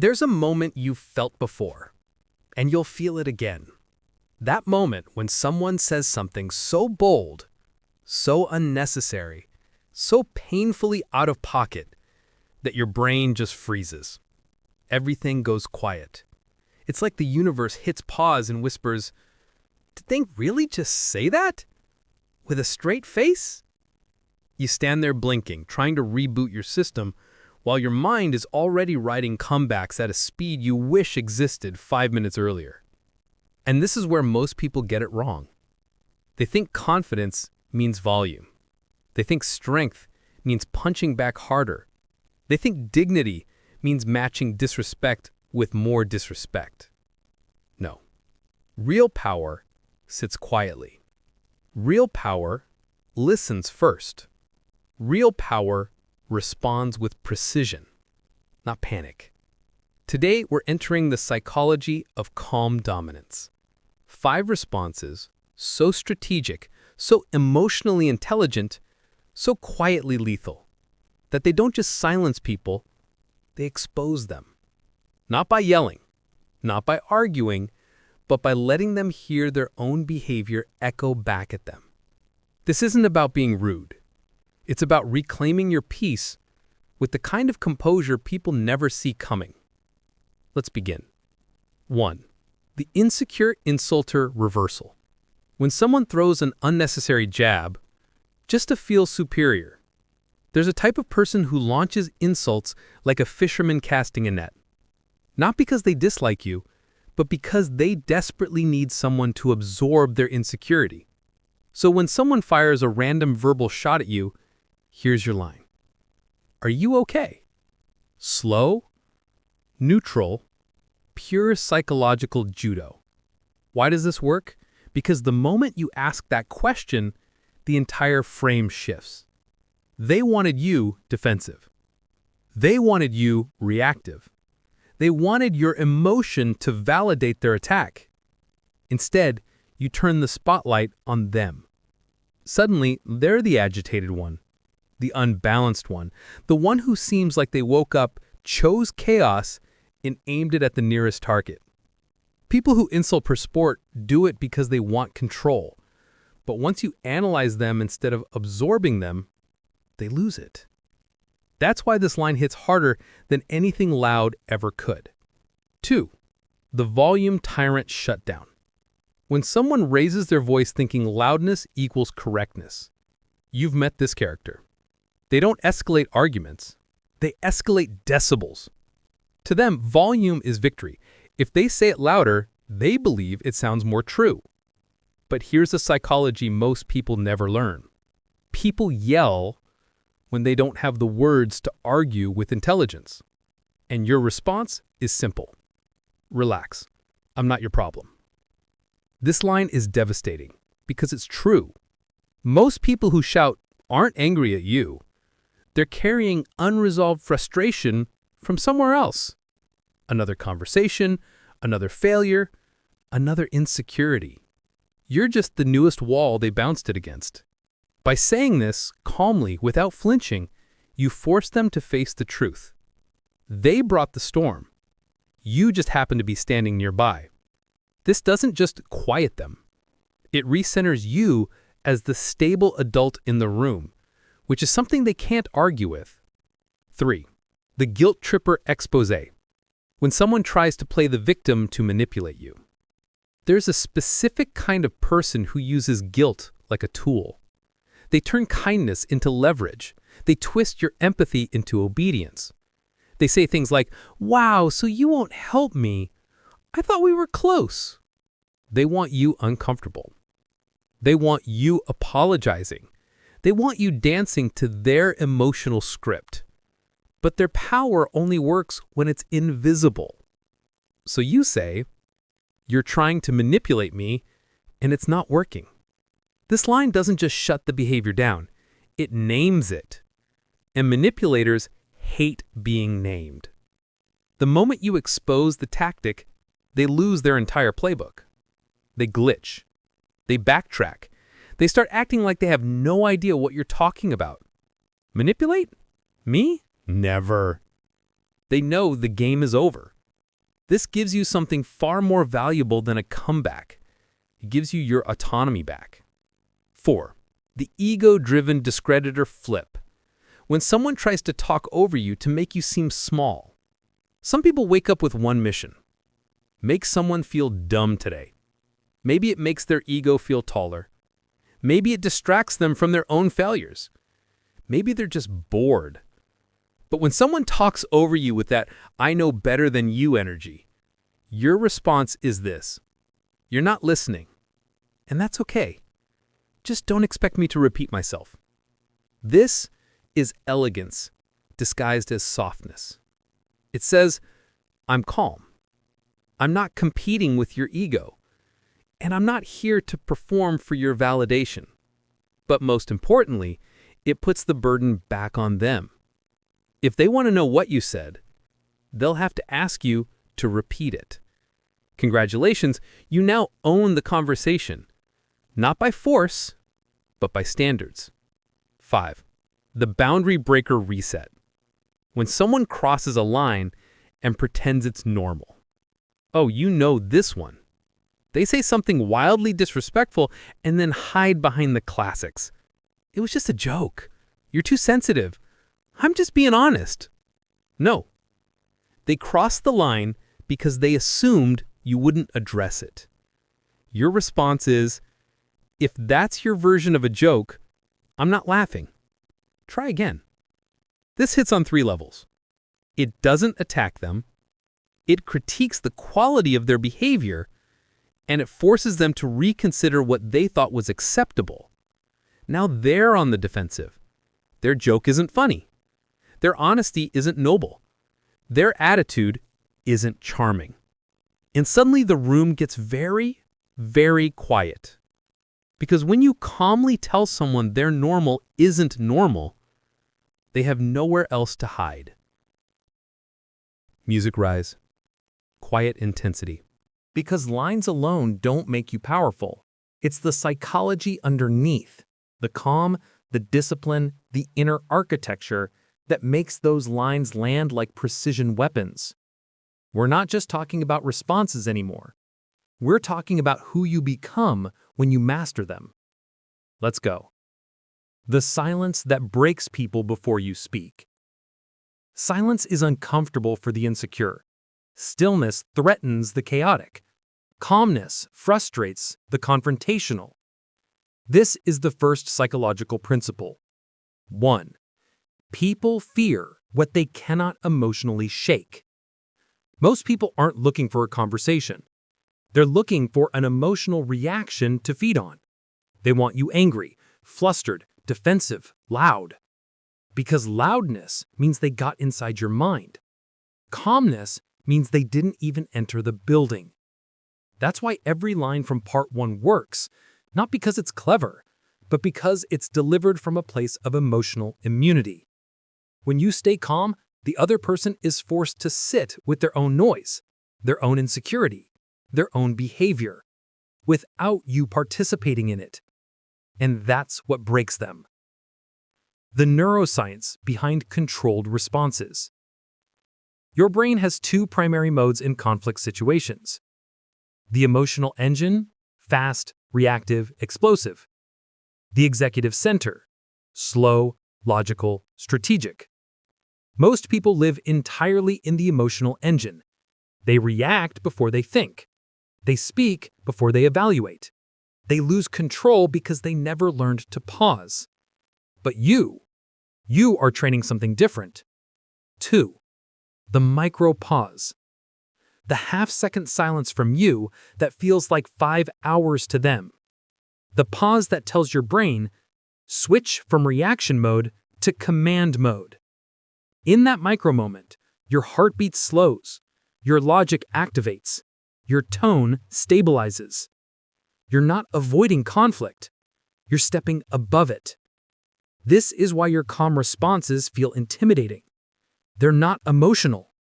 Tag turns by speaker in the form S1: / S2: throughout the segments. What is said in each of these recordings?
S1: There's a moment you've felt before, and you'll feel it again. That moment when someone says something so bold, so unnecessary, so painfully out of pocket that your brain just freezes. Everything goes quiet. It's like the universe hits pause and whispers, "Did they really just say that? With a straight face?" You stand there blinking, trying to reboot your system, while your mind is already writing comebacks at a speed you wish existed 5 minutes earlier. And this is where most people get it wrong. They think confidence means volume. They think strength means punching back harder. They think dignity means matching disrespect with more disrespect. No. Real power sits quietly. Real power listens first. Real power responds with precision, not panic. Today, we're entering the psychology of calm dominance. 5 responses, so strategic, so emotionally intelligent, so quietly lethal, that they don't just silence people, they expose them. Not by yelling, not by arguing, but by letting them hear their own behavior echo back at them. This isn't about being rude. It's about reclaiming your peace with the kind of composure people never see coming. Let's begin. 1. The insecure insulter reversal. When someone throws an unnecessary jab, just to feel superior, there's a type of person who launches insults like a fisherman casting a net. Not because they dislike you, but because they desperately need someone to absorb their insecurity. So when someone fires a random verbal shot at you, here's your line. Are you okay? Slow, neutral, pure psychological judo. Why does this work? Because the moment you ask that question, the entire frame shifts. They wanted you defensive. They wanted you reactive. They wanted your emotion to validate their attack. Instead, you turn the spotlight on them. Suddenly, they're the agitated one, the unbalanced one, the one who seems like they woke up, chose chaos, and aimed it at the nearest target. People who insult per sport do it because they want control. But once you analyze them instead of absorbing them, they lose it. That's why this line hits harder than anything loud ever could. 2. The volume tyrant shutdown. When someone raises their voice thinking loudness equals correctness, you've met this character. They don't escalate arguments. They escalate decibels. To them, volume is victory. If they say it louder, they believe it sounds more true. But here's the psychology most people never learn. People yell when they don't have the words to argue with intelligence. And your response is simple. Relax. I'm not your problem. This line is devastating because it's true. Most people who shout aren't angry at you. They're carrying unresolved frustration from somewhere else. Another conversation, another failure, another insecurity. You're just the newest wall they bounced it against. By saying this calmly, without flinching, you force them to face the truth. They brought the storm. You just happen to be standing nearby. This doesn't just quiet them. It recenters you as the stable adult in the room, which is something they can't argue with. 3. The guilt tripper expose. When someone tries to play the victim to manipulate you. There's a specific kind of person who uses guilt like a tool. They turn kindness into leverage. They twist your empathy into obedience. They say things like, "Wow, so you won't help me? I thought we were close." They want you uncomfortable. They want you apologizing. They want you dancing to their emotional script. But their power only works when it's invisible. So you say, "You're trying to manipulate me, and it's not working." This line doesn't just shut the behavior down. It names it. And manipulators hate being named. The moment you expose the tactic, they lose their entire playbook. They glitch. They backtrack. They start acting like they have no idea what you're talking about. Manipulate? Me? Never. They know the game is over. This gives you something far more valuable than a comeback. It gives you your autonomy back. 4. The ego-driven discreditor flip. When someone tries to talk over you to make you seem small. Some people wake up with one mission. Make someone feel dumb today. Maybe it makes their ego feel taller. Maybe it distracts them from their own failures. Maybe they're just bored. But when someone talks over you with that "I know better than you" energy, your response is this: you're not listening. And that's okay. Just don't expect me to repeat myself. This is elegance disguised as softness. It says, I'm calm. I'm not competing with your ego. And I'm not here to perform for your validation. But most importantly, it puts the burden back on them. If they want to know what you said, they'll have to ask you to repeat it. Congratulations, you now own the conversation. Not by force, but by standards. 5. The boundary breaker reset. When someone crosses a line and pretends it's normal. Oh, you know this one. They say something wildly disrespectful and then hide behind the classics. It was just a joke. You're too sensitive. I'm just being honest. No. They crossed the line because they assumed you wouldn't address it. Your response is, if that's your version of a joke, I'm not laughing. Try again. This hits on 3 levels. It doesn't attack them, it critiques the quality of their behavior, and it forces them to reconsider what they thought was acceptable. Now they're on the defensive. Their joke isn't funny. Their honesty isn't noble. Their attitude isn't charming. And suddenly the room gets very, very quiet. Because when you calmly tell someone their normal isn't normal, they have nowhere else to hide. Music rise. Quiet intensity.
S2: Because lines alone don't make you powerful. It's the psychology underneath, the calm, the discipline, the inner architecture that makes those lines land like precision weapons. We're not just talking about responses anymore. We're talking about who you become when you master them. Let's go. The silence that breaks people before you speak. Silence is uncomfortable for the insecure. Stillness threatens the chaotic. Calmness frustrates the confrontational. This is the first psychological principle. 1. People fear what they cannot emotionally shake. Most people aren't looking for a conversation. They're looking for an emotional reaction to feed on. They want you angry, flustered, defensive, loud. Because loudness means they got inside your mind. Calmness means they didn't even enter the building. That's why every line from part 1 works, not because it's clever, but because it's delivered from a place of emotional immunity. When you stay calm, the other person is forced to sit with their own noise, their own insecurity, their own behavior, without you participating in it. And that's what breaks them. The neuroscience behind controlled responses. Your brain has 2 primary modes in conflict situations. The emotional engine, fast, reactive, explosive. The executive center, slow, logical, strategic. Most people live entirely in the emotional engine. They react before they think. They speak before they evaluate. They lose control because they never learned to pause. But you are training something different. 2. The micro pause. The half-second silence from you that feels like 5 hours to them. The pause that tells your brain, switch from reaction mode to command mode. In that micro moment, your heartbeat slows, your logic activates, your tone stabilizes. You're not avoiding conflict. You're stepping above it. This is why your calm responses feel intimidating. They're not emotional.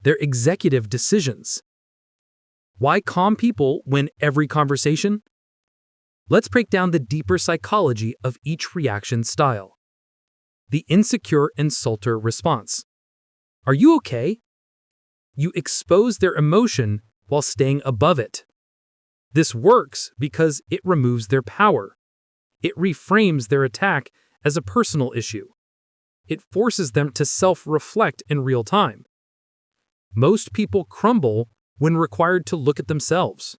S2: They're executive decisions. Why calm people win every conversation? Let's break down the deeper psychology of each reaction style. The insecure insulter response. Are you okay? You expose their emotion while staying above it. This works because it removes their power. It reframes their attack as a personal issue. It forces them to self-reflect in real time. Most people crumble when required to look at themselves.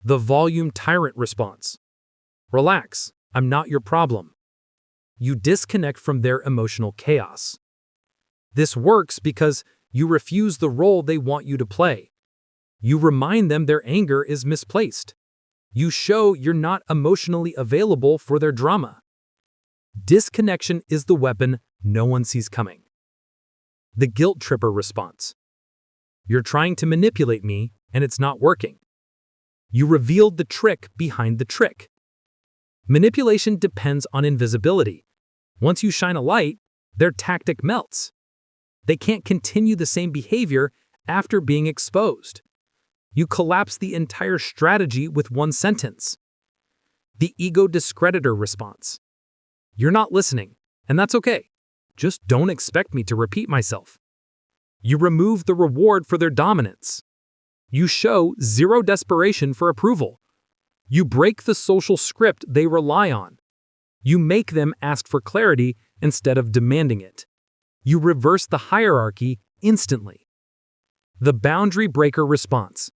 S2: The volume tyrant response. Relax, I'm not your problem. You disconnect from their emotional chaos. This works because you refuse the role they want you to play. You remind them their anger is misplaced. You show you're not emotionally available for their drama. Disconnection is the weapon no one sees coming. The guilt tripper response. You're trying to manipulate me, and it's not working. You revealed the trick behind the trick. Manipulation depends on invisibility. Once you shine a light, their tactic melts. They can't continue the same behavior after being exposed. You collapse the entire strategy with one sentence. The ego discreditor response. You're not listening, and that's okay. Just don't expect me to repeat myself. You remove the reward for their dominance. You show zero desperation for approval. You break the social script they rely on. You make them ask for clarity instead of demanding it. You reverse the hierarchy instantly. The boundary breaker response.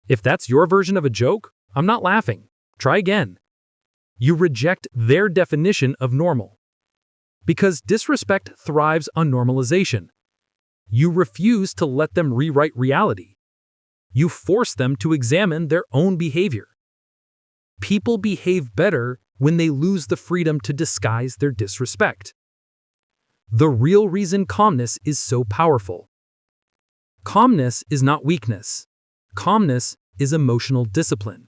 S2: If that's your version of a joke, I'm not laughing. Try again. You reject their definition of normal. Because disrespect thrives on normalization. You refuse to let them rewrite reality. You force them to examine their own behavior. People behave better when they lose the freedom to disguise their disrespect. The real reason calmness is so powerful. Calmness is not weakness. Calmness is emotional discipline.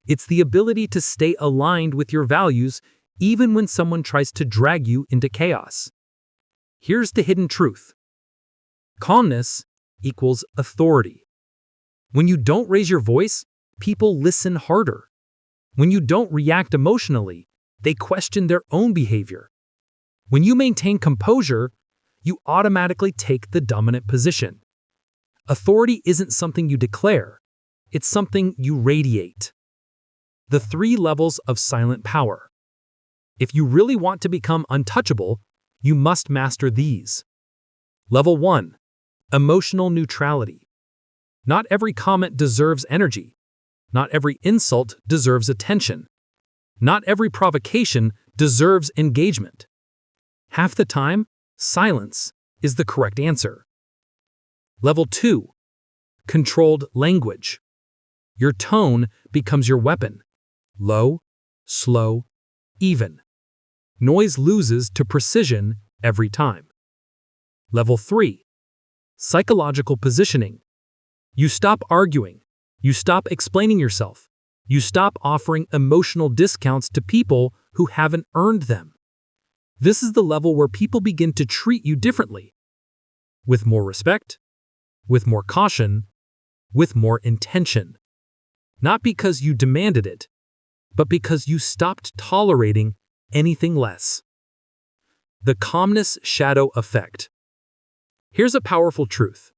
S2: It's the ability to stay aligned with your values even when someone tries to drag you into chaos. Here's the hidden truth. Calmness equals authority. When you don't raise your voice, people listen harder. When you don't react emotionally, they question their own behavior. When you maintain composure, you automatically take the dominant position. Authority isn't something you declare, it's something you radiate. The 3 levels of silent power. If you really want to become untouchable, you must master these. Level 1. Emotional neutrality. Not every comment deserves energy. Not every insult deserves attention. Not every provocation deserves engagement. Half the time, silence is the correct answer. Level 2. Controlled language. Your tone becomes your weapon. Low, slow, even. Noise loses to precision every time. Level 3. Psychological positioning. You stop arguing. You stop explaining yourself. You stop offering emotional discounts to people who haven't earned them. This is the level where people begin to treat you differently. With more respect, with more caution, with more intention. Not because you demanded it, but because you stopped tolerating anything less. The calmness shadow effect. Here's a powerful truth.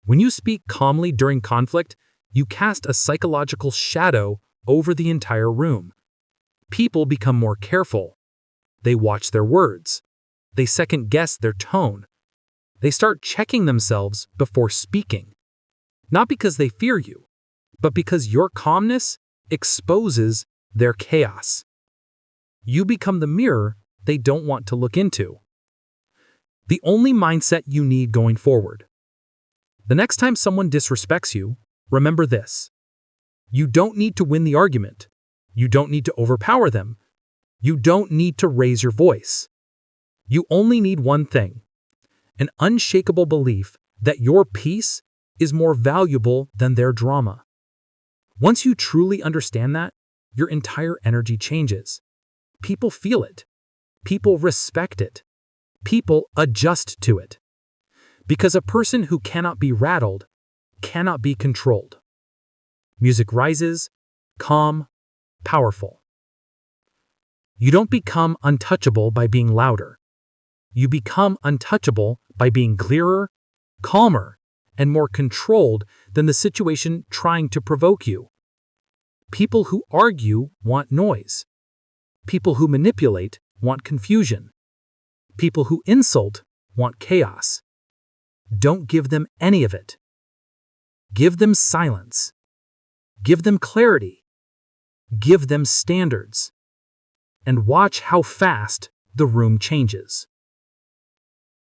S2: When you speak calmly during conflict, you cast a psychological shadow over the entire room. People become more careful. They watch their words. They second-guess their tone. They start checking themselves before speaking. Not because they fear you, but because your calmness exposes their chaos. You become the mirror they don't want to look into. The only mindset you need going forward. The next time someone disrespects you, remember this. You don't need to win the argument. You don't need to overpower them. You don't need to raise your voice. You only need one thing: an unshakable belief that your peace is more valuable than their drama. Once you truly understand that, your entire energy changes. People feel it. People respect it. People adjust to it. Because a person who cannot be rattled cannot be controlled. Music rises, calm, powerful. You don't become untouchable by being louder. You become untouchable by being clearer, calmer, and more controlled than the situation trying to provoke you. People who argue want noise. People who manipulate want confusion. People who insult want chaos. Don't give them any of it. Give them silence. Give them clarity. Give them standards. And watch how fast the room changes.